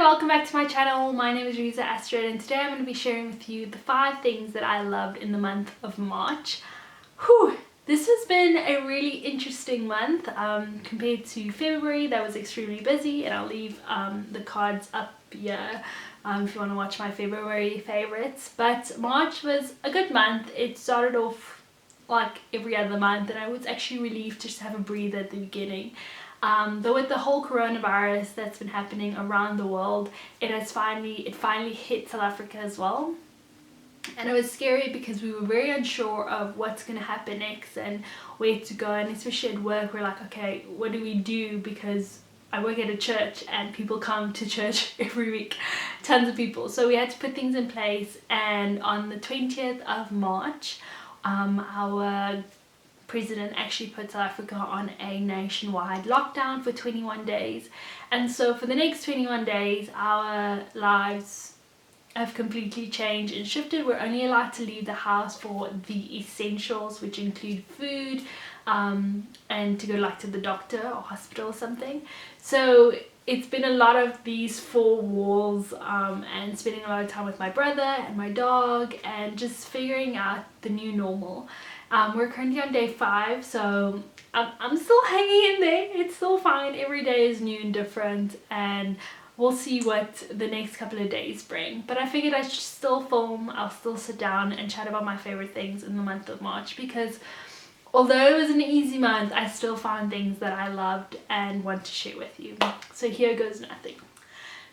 welcome back to my channel. My name is Reza-Astrid and today I'm going to be sharing with you the 5 things that I loved in the month of March. Whew! This has been a really interesting month compared to February. That was extremely busy, and I'll leave the cards up here if you want to watch my February favorites. But March was a good month. It started off like every other month and I was actually relieved to just have a breather at the beginning. But with the whole coronavirus that's been happening around the world, it finally hit South Africa as well. And it was scary because we were very unsure of what's going to happen next and where to go, and especially at work we're like, okay, what do we do? Because I work at a church and people come to church every week, tons of people. So we had to put things in place, and on the 20th of March our president actually put South Africa on a nationwide lockdown for 21 days. And so for the next 21 days our lives have completely changed and shifted. We're only allowed to leave the house for the essentials, which include food and to go to the doctor or hospital or something. So it's been a lot of these 4 walls and spending a lot of time with my brother and my dog and just figuring out the new normal. We're currently on day 5, so I'm still hanging in there. It's still fine. Every day is new and different, and we'll see what the next couple of days bring. But I figured I should still film. I'll still sit down and chat about my favorite things in the month of March, because although it was an easy month, I still found things that I loved and want to share with you. So here goes nothing.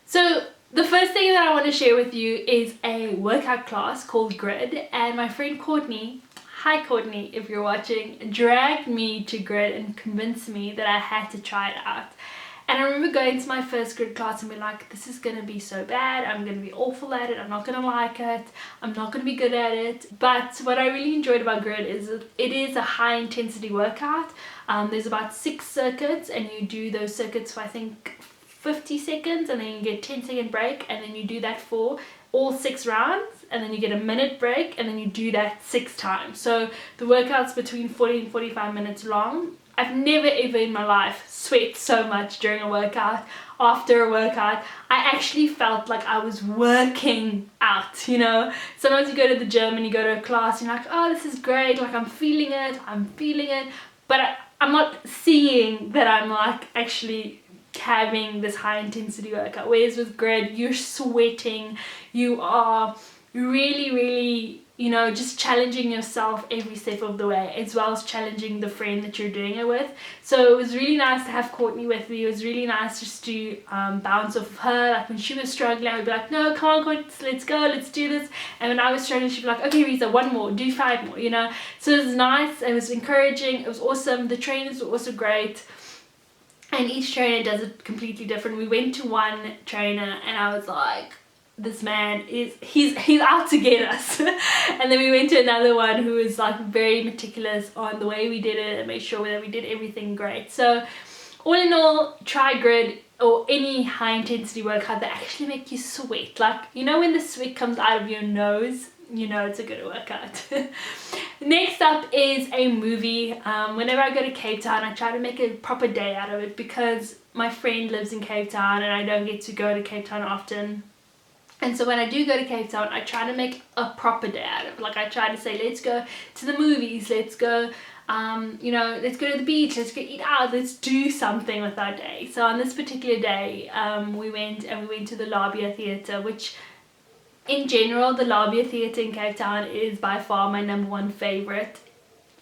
So the first thing that I want to share with you is a workout class called Grid, and my friend Courtney, hi Courtney if you're watching, dragged me to Grid and convinced me that I had to try it out. And I remember going to my first Grid class and being like, this is going to be so bad, I'm going to be awful at it, I'm not going to like it, I'm not going to be good at it. But what I really enjoyed about Grid is that it is a high intensity workout. There's about 6 circuits, and you do those circuits for I think 50 seconds, and then you get a 10-second break, and then you do that for all 6 rounds, and then you get a minute break, and then you do that 6 times. So the workout's between 40 and 45 minutes long. I've never ever in my life sweat so much during a workout. After a workout, I actually felt like I was working out, you know. Sometimes you go to the gym and you go to a class and you're like, oh, this is great, like I'm feeling it, but I'm not seeing that I'm like actually having this high intensity workout. Whereas with Grid, you're sweating, you are really, you know, just challenging yourself every step of the way, as well as challenging the friend that you're doing it with. So it was really nice to have Courtney with me. It was really nice just to bounce off of her. Like when she was struggling, I would be like, no, come on Courtney, let's go, let's do this. And when I was struggling, she'd be like, okay Reza, 1 more, do 5 more, you know. So it was nice, it was encouraging, it was awesome. The trainers were also great, and each trainer does it completely different. We went to one trainer and I was like, this man he's out to get us. And then we went to another one who was like very meticulous on the way we did it and made sure that we did everything great. So all in all, try Grid or any high intensity workout that actually make you sweat. Like, you know, when the sweat comes out of your nose, you know it's a good workout. Next up is a movie. Whenever I go to Cape Town, I try to make a proper day out of it, because my friend lives in Cape Town and I don't get to go to Cape Town often. And so when I do go to Cape Town, I try to make a proper day out of it. Like I try to say, let's go to the movies, let's go, you know, let's go to the beach, let's go eat out, let's do something with our day. So on this particular day, we went to the Labia Theatre, which in general, the Labia Theatre in Cape Town is by far my #1 favorite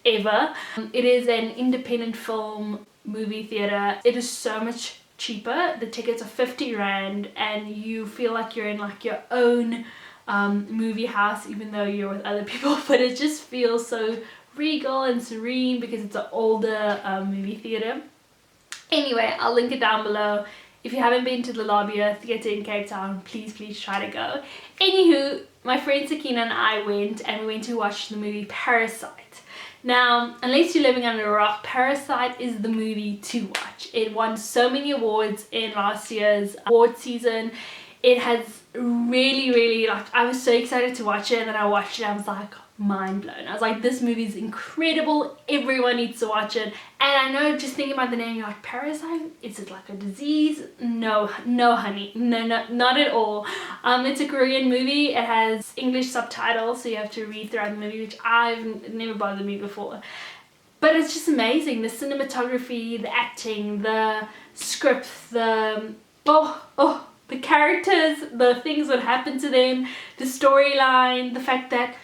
ever. It is an independent film movie theatre. It is so much cheaper. The tickets are 50 Rand and you feel like you're in like your own movie house, even though you're with other people, but it just feels so regal and serene because it's an older movie theatre. Anyway, I'll link it down below. If you haven't been to the Labia Theatre in Cape Town, please try to go. Anywho, my friend Sakina and I went, and we went to watch the movie Parasite. Now, unless you're living under a rock, Parasite is the movie to watch. It won so many awards in last year's award season. It has really, like, I was so excited to watch it, and then I watched it, I was like mind blown. I was like, this movie is incredible, everyone needs to watch it. And I know, just thinking about the name, you're like, Parasite, is it like a disease? No honey, no, not at all. It's a Korean movie. It has English subtitles, so you have to read throughout the movie, which I've never bothered me before. But it's just amazing. The cinematography, the acting, the script, the the characters, the things that happen to them, the storyline, the fact that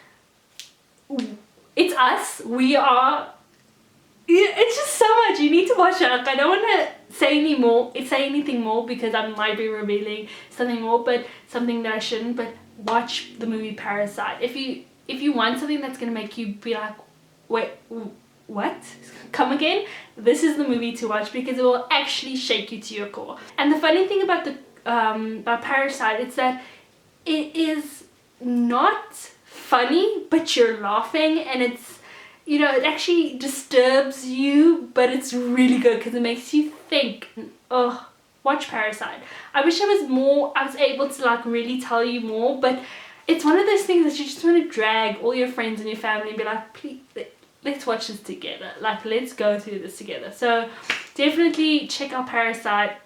it's us, we are, it's just so much. You need to watch it. Like, I don't want to say anything more because I might be revealing something more, but something that I shouldn't. But watch the movie Parasite. If you want something that's going to make you be like, wait, what? Come again? This is the movie to watch, because it will actually shake you to your core. And the funny thing about the about Parasite is that it is not funny, but you're laughing, and it's, you know, it actually disturbs you, but it's really good because it makes you think. Oh, watch Parasite. I wish I was able to like really tell you more, but it's one of those things that you just want to drag all your friends and your family and be like, please, let's watch this together. Like, let's go through this together. So definitely check out Parasite.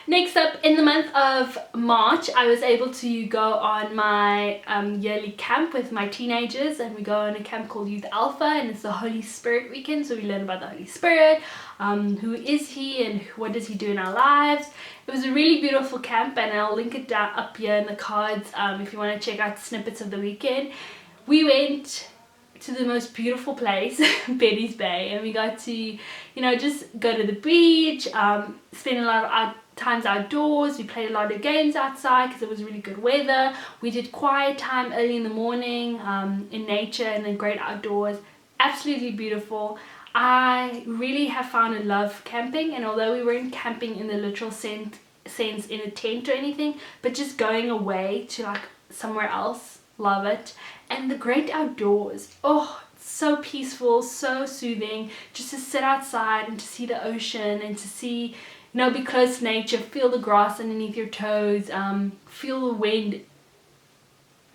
Next up, in the month of March, I was able to go on my yearly camp with my teenagers, and we go on a camp called Youth Alpha, and it's the Holy Spirit weekend. So we learn about the Holy Spirit, who is he and what does he do in our lives. It was a really beautiful camp, and I'll link it down up here in the cards if you want to check out snippets of the weekend. We went to the most beautiful place, Betty's Bay, and we got to, you know, just go to the beach, spend a lot of times outdoors. We played a lot of games outside because it was really good weather. We did quiet time early in the morning in nature, and then great outdoors. Absolutely beautiful. I really have found a love camping, and although we weren't camping in the literal sense in a tent or anything, but just going away to like somewhere else, love it. And the great outdoors, oh, it's so peaceful, so soothing, just to sit outside and to see the ocean and to see, you know, be close to nature, feel the grass underneath your toes, feel the wind.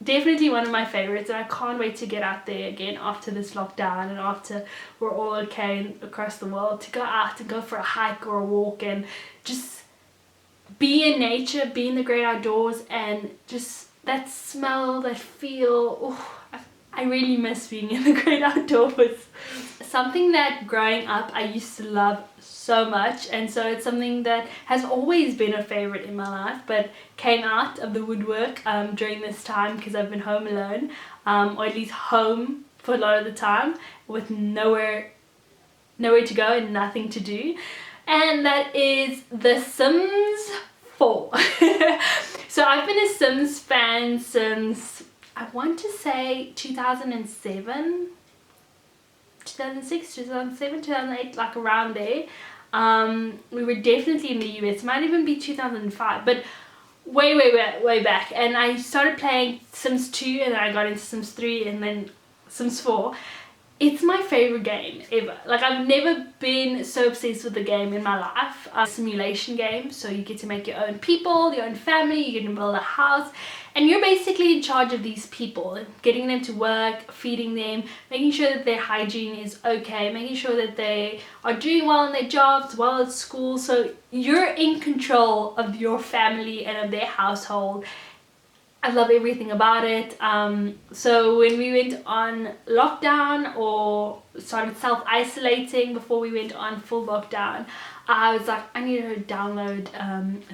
Definitely one of my favorites, and I can't wait to get out there again after this lockdown and after we're all okay across the world, to go out and go for a hike or a walk and just be in nature, be in the great outdoors, and just that smell, that feel. Oh, I really miss being in the great outdoors. Something that growing up I used to love so much, and so it's something that has always been a favorite in my life, but came out of the woodwork during this time because I've been home alone, or at least home for a lot of the time with nowhere to go and nothing to do, and that is The Sims 4. So I've been a Sims fan since, I want to say 2007, 2006, 2007, 2008, like around there. We were definitely in the US, might even be 2005, but way back. And I started playing Sims 2, and then I got into Sims 3, and then Sims 4. It's my favorite game ever. Like, I've never been so obsessed with the game in my life. A simulation game, so you get to make your own people, your own family, you get to build a house, and you're basically in charge of these people, getting them to work, feeding them, making sure that their hygiene is okay, making sure that they are doing well in their jobs, well at school. So you're in control of your family and of their household. I love everything about it. So when we went on lockdown, or started self-isolating before we went on full lockdown, I was like, I need to download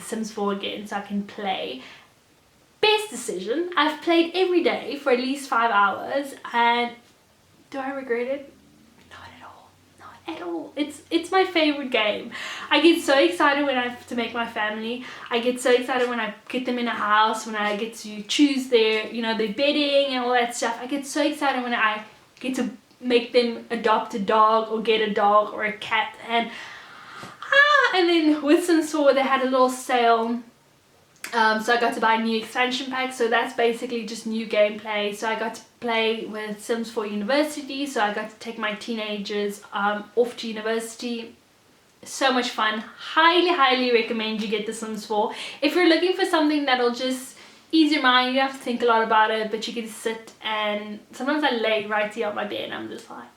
Sims 4 again so I can play. Best decision. I've played every day for at least 5 hours, and do I regret it? At all. It's my favorite game. I get so excited when I have to make my family. I get so excited when I get them in a house, when I get to choose their, you know, their bedding and all that stuff. I get so excited when I get to make them adopt a dog or get a dog or a cat. And then with Sims 4 they had a little sale. So I got to buy a new expansion pack, so that's basically just new gameplay. So I got to play with Sims 4 University, so I got to take my teenagers off to university. So much fun. Highly recommend you get The Sims 4. If you're looking for something that'll just ease your mind, you don't have to think a lot about it, but you can sit, and sometimes I lay right here on my bed and I'm just like,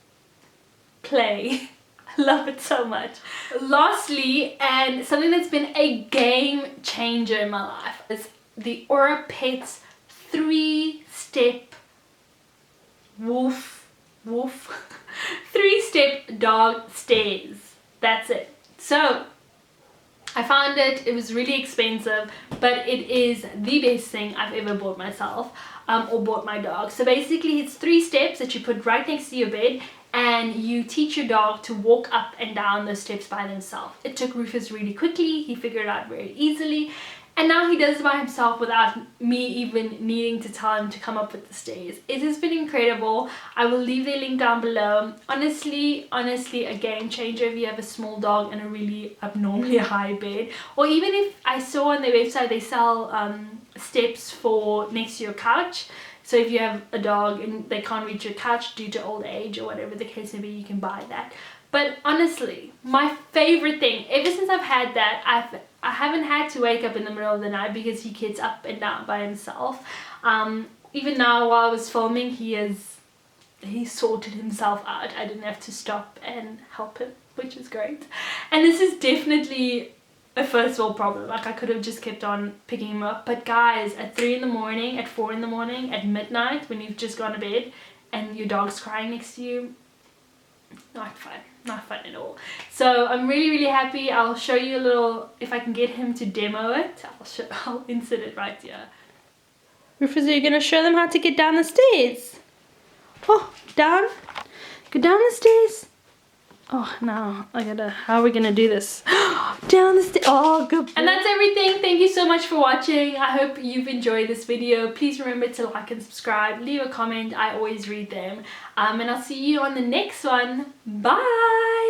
play. I love it so much. Lastly, and something that's been a game changer in my life, is the Aura Pets 3-step woof 3-step dog stairs. That's it. So I found it was really expensive, but it is the best thing I've ever bought myself, or bought my dog. So basically it's 3 steps that you put right next to your bed, and you teach your dog to walk up and down those steps by themselves. It took Rufus really quickly. He figured it out very easily, and now he does it by himself without me even needing to tell him to come up with the stairs. It has been incredible. I will leave the link down below. Honestly, a game changer if you have a small dog and a really abnormally high bed. Or even if I saw on their website they sell steps for next to your couch. So if you have a dog and they can't reach your couch due to old age or whatever the case may be, you can buy that. But honestly, my favorite thing, ever since I've had that, I haven't had to wake up in the middle of the night because he gets up and down by himself. Even now while I was filming, he sorted himself out. I didn't have to stop and help him, which is great. And this is definitely a first world problem. Like, I could have just kept on picking him up. But guys, at 3 in the morning, at 4 in the morning, at midnight, when you've just gone to bed and your dog's crying next to you, not fun at all. So I'm really happy. I'll show you a little, if I can get him to demo it, I'll insert it right here. Rufus, are you gonna show them how to get down the stairs? Oh, down, go down the stairs. Oh no, how are we gonna do this? Down the stairs. Oh, good. And that's everything. Thank you so much for watching. I hope you've enjoyed this video. Please remember to like and subscribe, leave a comment. I always read them. And I'll see you on the next one. Bye.